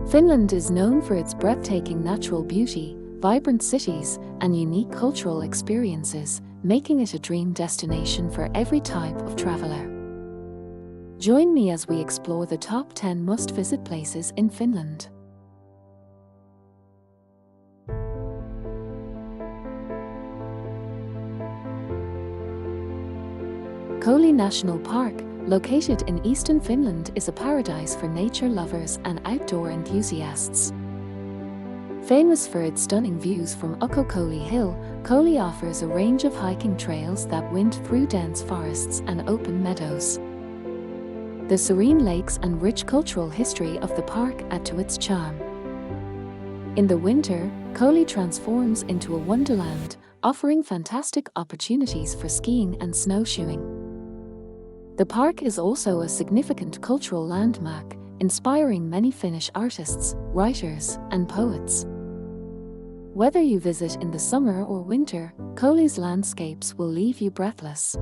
Finland is known for its breathtaking natural beauty, vibrant cities, and unique cultural experiences, making it a dream destination for every type of traveler. Join me as we explore the top 10 must-visit places in Finland. Koli National Park, located in eastern Finland, is a paradise for nature lovers and outdoor enthusiasts. Famous for its stunning views from Ukko-Koli Hill, Koli offers a range of hiking trails that wind through dense forests and open meadows. The serene lakes and rich cultural history of the park add to its charm. In the winter, Koli transforms into a wonderland, offering fantastic opportunities for skiing and snowshoeing. The park is also a significant cultural landmark, inspiring many Finnish artists, writers, and poets. Whether you visit in the summer or winter, Koli's landscapes will leave you breathless.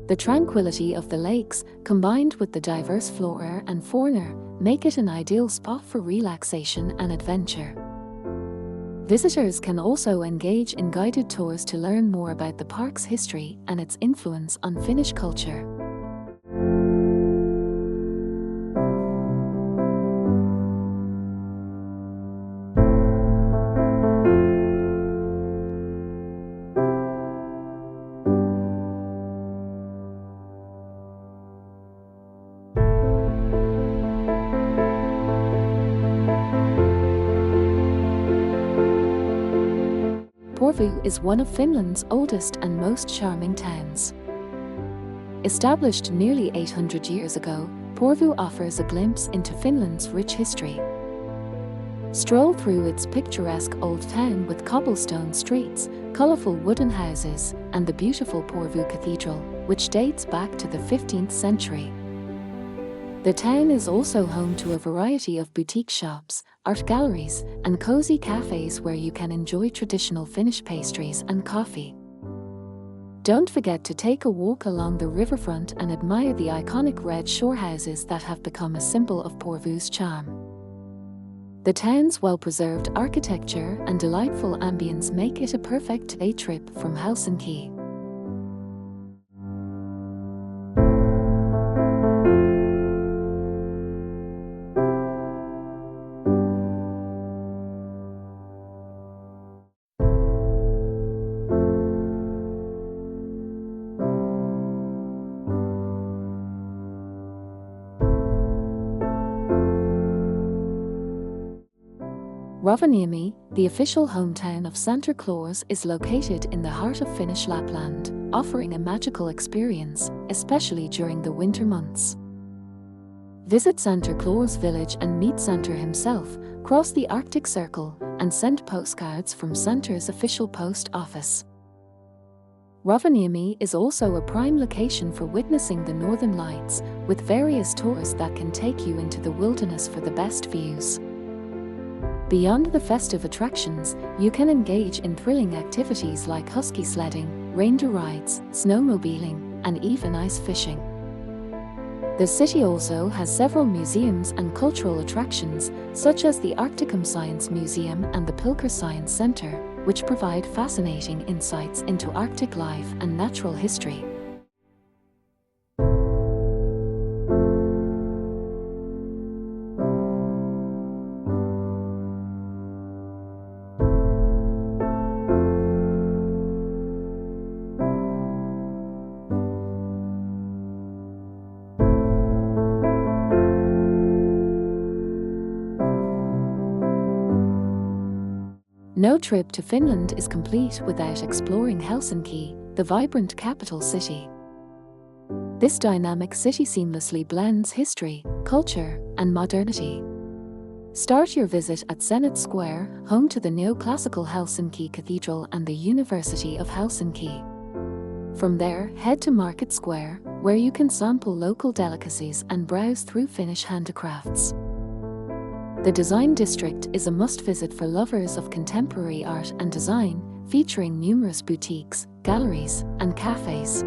The tranquility of the lakes, combined with the diverse flora and fauna, make it an ideal spot for relaxation and adventure. Visitors can also engage in guided tours to learn more about the park's history and its influence on Finnish culture. Porvoo is one of Finland's oldest and most charming towns. Established nearly 800 years ago, Porvoo offers a glimpse into Finland's rich history. Stroll through its picturesque old town with cobblestone streets, colourful wooden houses, and the beautiful Porvoo Cathedral, which dates back to the 15th century. The town is also home to a variety of boutique shops, art galleries, and cozy cafes where you can enjoy traditional Finnish pastries and coffee. Don't forget to take a walk along the riverfront and admire the iconic red shore houses that have become a symbol of Porvoo's charm. The town's well-preserved architecture and delightful ambience make it a perfect day trip from Helsinki. Rovaniemi, the official hometown of Santa Claus, is located in the heart of Finnish Lapland, offering a magical experience, especially during the winter months. Visit Santa Claus village and meet Santa himself, cross the Arctic Circle, and send postcards from Santa's official post office. Rovaniemi is also a prime location for witnessing the Northern Lights, with various tours that can take you into the wilderness for the best views. Beyond the festive attractions, you can engage in thrilling activities like husky sledding, reindeer rides, snowmobiling, and even ice fishing. The city also has several museums and cultural attractions, such as the Arcticum Science Museum and the Pilker Science Center, which provide fascinating insights into Arctic life and natural history. No trip to Finland is complete without exploring Helsinki, the vibrant capital city. This dynamic city seamlessly blends history, culture, and modernity. Start your visit at Senate Square, home to the neoclassical Helsinki Cathedral and the University of Helsinki. From there, head to Market Square, where you can sample local delicacies and browse through Finnish handicrafts. The Design District is a must-visit for lovers of contemporary art and design, featuring numerous boutiques, galleries, and cafes.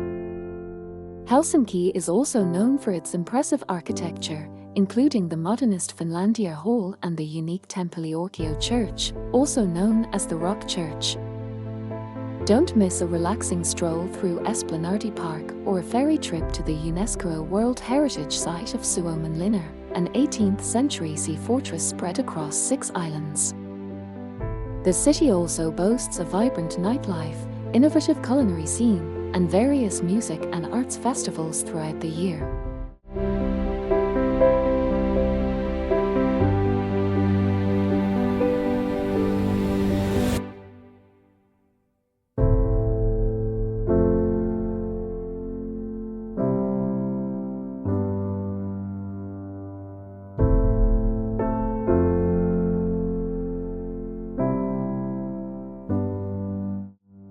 Helsinki is also known for its impressive architecture, including the modernist Finlandia Hall and the unique Tempeli-Orkio Church, also known as the Rock Church. Don't miss a relaxing stroll through Esplanadi Park or a ferry trip to the UNESCO World Heritage Site of Suomenlinna, an 18th century sea fortress spread across 6 islands. The city also boasts a vibrant nightlife, innovative culinary scene, and various music and arts festivals throughout the year.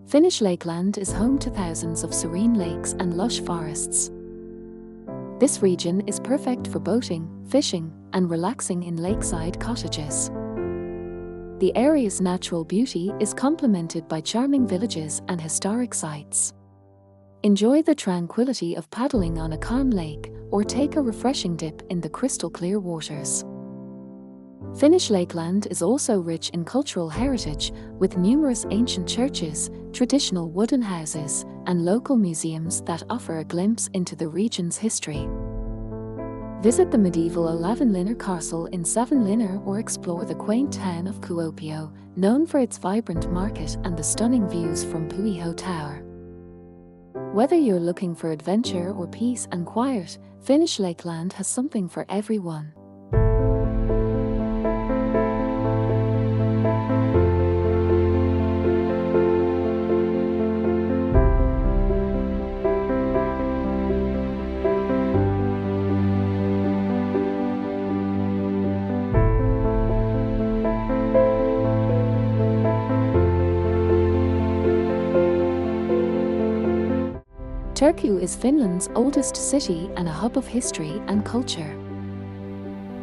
Finnish Lakeland is home to thousands of serene lakes and lush forests. This region is perfect for boating, fishing, and relaxing in lakeside cottages. The area's natural beauty is complemented by charming villages and historic sites. Enjoy the tranquility of paddling on a calm lake or take a refreshing dip in the crystal-clear waters. Finnish Lakeland is also rich in cultural heritage, with numerous ancient churches, traditional wooden houses, and local museums that offer a glimpse into the region's history. Visit the medieval Olavinlinna Castle in Savonlinna or explore the quaint town of Kuopio, known for its vibrant market and the stunning views from Puiho Tower. Whether you're looking for adventure or peace and quiet, Finnish Lakeland has something for everyone. Turku is Finland's oldest city and a hub of history and culture.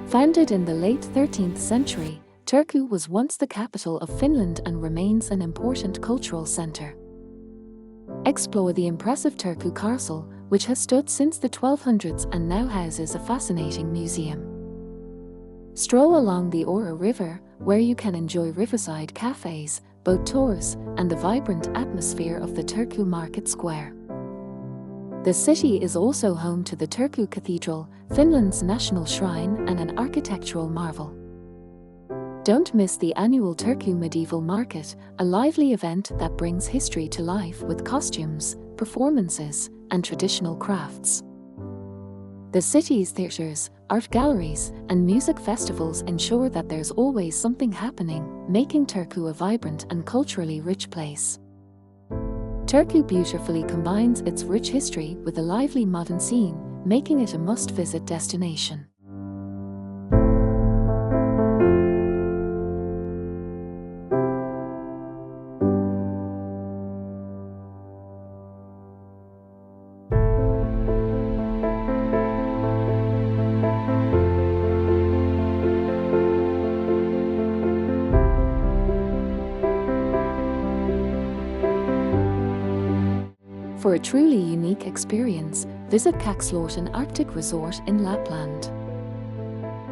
Founded in the late 13th century, Turku was once the capital of Finland and remains an important cultural center. Explore the impressive Turku Castle, which has stood since the 1200s and now houses a fascinating museum. Stroll along the Ora River, where you can enjoy riverside cafes, boat tours, and the vibrant atmosphere of the Turku Market Square. The city is also home to the Turku Cathedral, Finland's national shrine and an architectural marvel. Don't miss the annual Turku Medieval Market, a lively event that brings history to life with costumes, performances, and traditional crafts. The city's theatres, art galleries, and music festivals ensure that there's always something happening, making Turku a vibrant and culturally rich place. Turku beautifully combines its rich history with a lively modern scene, making it a must-visit destination. For a truly unique experience, visit Kakslorten Arctic Resort in Lapland.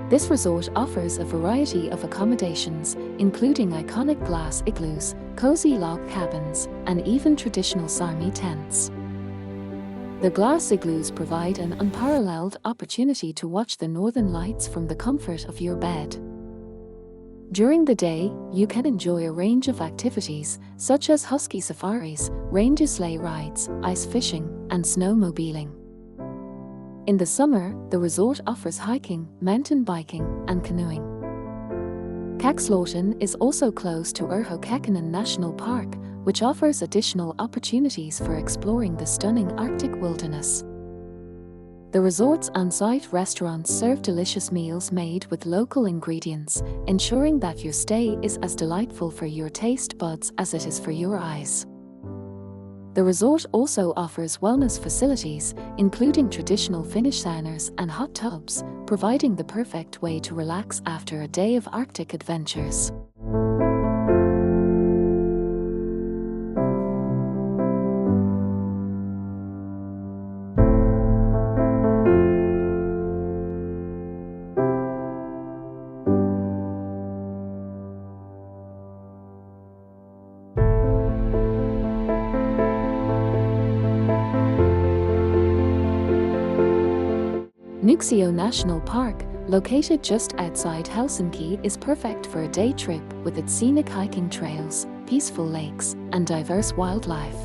This resort offers a variety of accommodations, including iconic glass igloos, cozy log cabins, and even traditional Sami tents. The glass igloos provide an unparalleled opportunity to watch the northern lights from the comfort of your bed. During the day, you can enjoy a range of activities, such as husky safaris, reindeer sleigh rides, ice fishing, and snowmobiling. In the summer, the resort offers hiking, mountain biking, and canoeing. Kakslorten is also close to Urho Kekkonen National Park, which offers additional opportunities for exploring the stunning Arctic wilderness. The resort's on-site restaurants serve delicious meals made with local ingredients, ensuring that your stay is as delightful for your taste buds as it is for your eyes. The resort also offers wellness facilities, including traditional Finnish saunas and hot tubs, providing the perfect way to relax after a day of Arctic adventures. Nuuksio National Park, located just outside Helsinki, is perfect for a day trip with its scenic hiking trails, peaceful lakes, and diverse wildlife.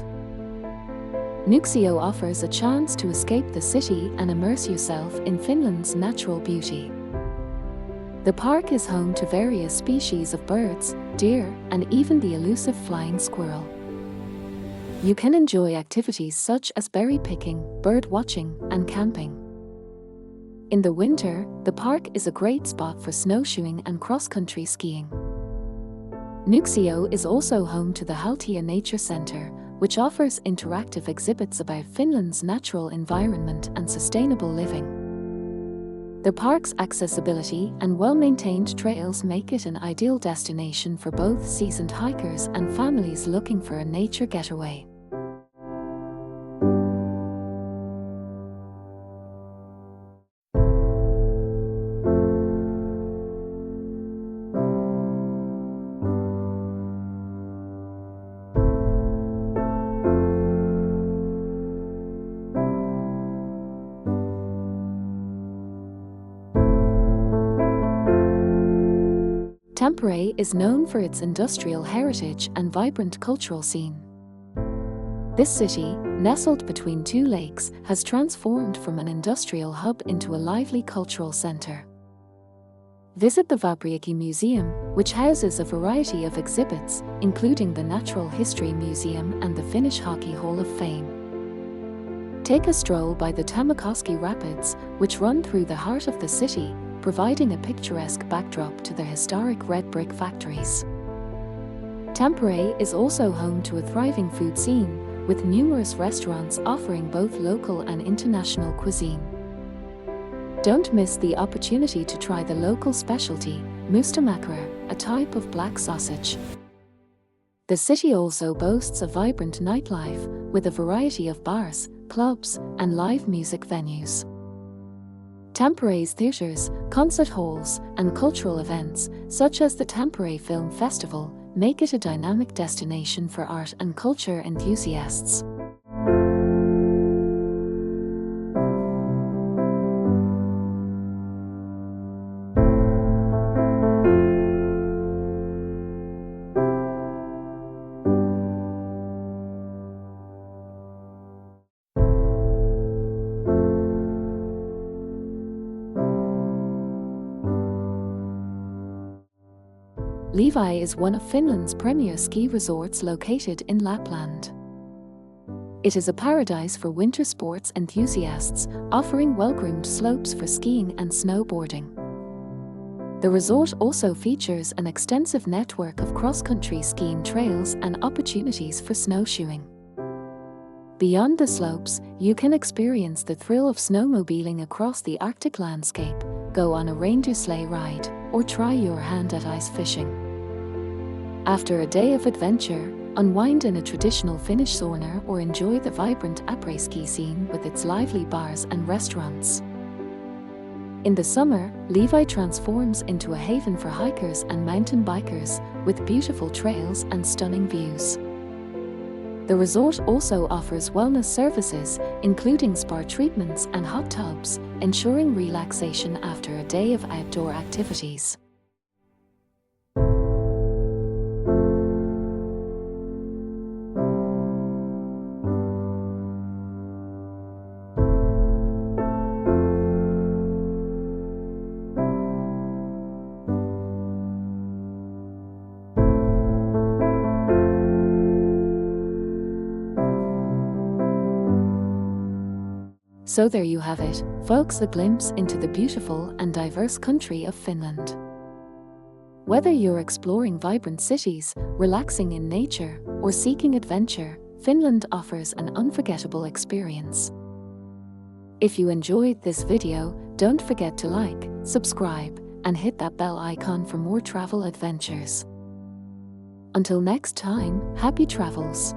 Nuuksio offers a chance to escape the city and immerse yourself in Finland's natural beauty. The park is home to various species of birds, deer, and even the elusive flying squirrel. You can enjoy activities such as berry picking, bird watching, and camping. In the winter, the park is a great spot for snowshoeing and cross-country skiing. Nuuksio is also home to the Haltia Nature Centre, which offers interactive exhibits about Finland's natural environment and sustainable living. The park's accessibility and well-maintained trails make it an ideal destination for both seasoned hikers and families looking for a nature getaway. Tampere is known for its industrial heritage and vibrant cultural scene. This city, nestled between two lakes, has transformed from an industrial hub into a lively cultural centre. Visit the Vabriaki Museum, which houses a variety of exhibits, including the Natural History Museum and the Finnish Hockey Hall of Fame. Take a stroll by the Tammerkoski Rapids, which run through the heart of the city, providing a picturesque backdrop to the historic red brick factories. Tampere is also home to a thriving food scene, with numerous restaurants offering both local and international cuisine. Don't miss the opportunity to try the local specialty, mustamakara, a type of black sausage. The city also boasts a vibrant nightlife, with a variety of bars, clubs, and live music venues. Tampere's theatres, concert halls, and cultural events, such as the Tampere Film Festival, make it a dynamic destination for art and culture enthusiasts. Levi is one of Finland's premier ski resorts located in Lapland. It is a paradise for winter sports enthusiasts, offering well-groomed slopes for skiing and snowboarding. The resort also features an extensive network of cross-country skiing trails and opportunities for snowshoeing. Beyond the slopes, you can experience the thrill of snowmobiling across the Arctic landscape, go on a reindeer sleigh ride, or try your hand at ice fishing. After a day of adventure, unwind in a traditional Finnish sauna or enjoy the vibrant après-ski scene with its lively bars and restaurants. In the summer, Levi transforms into a haven for hikers and mountain bikers, with beautiful trails and stunning views. The resort also offers wellness services, including spa treatments and hot tubs, ensuring relaxation after a day of outdoor activities. So there you have it, folks, a glimpse into the beautiful and diverse country of Finland. Whether you're exploring vibrant cities, relaxing in nature, or seeking adventure, Finland offers an unforgettable experience. If you enjoyed this video, don't forget to like, subscribe, and hit that bell icon for more travel adventures. Until next time, happy travels!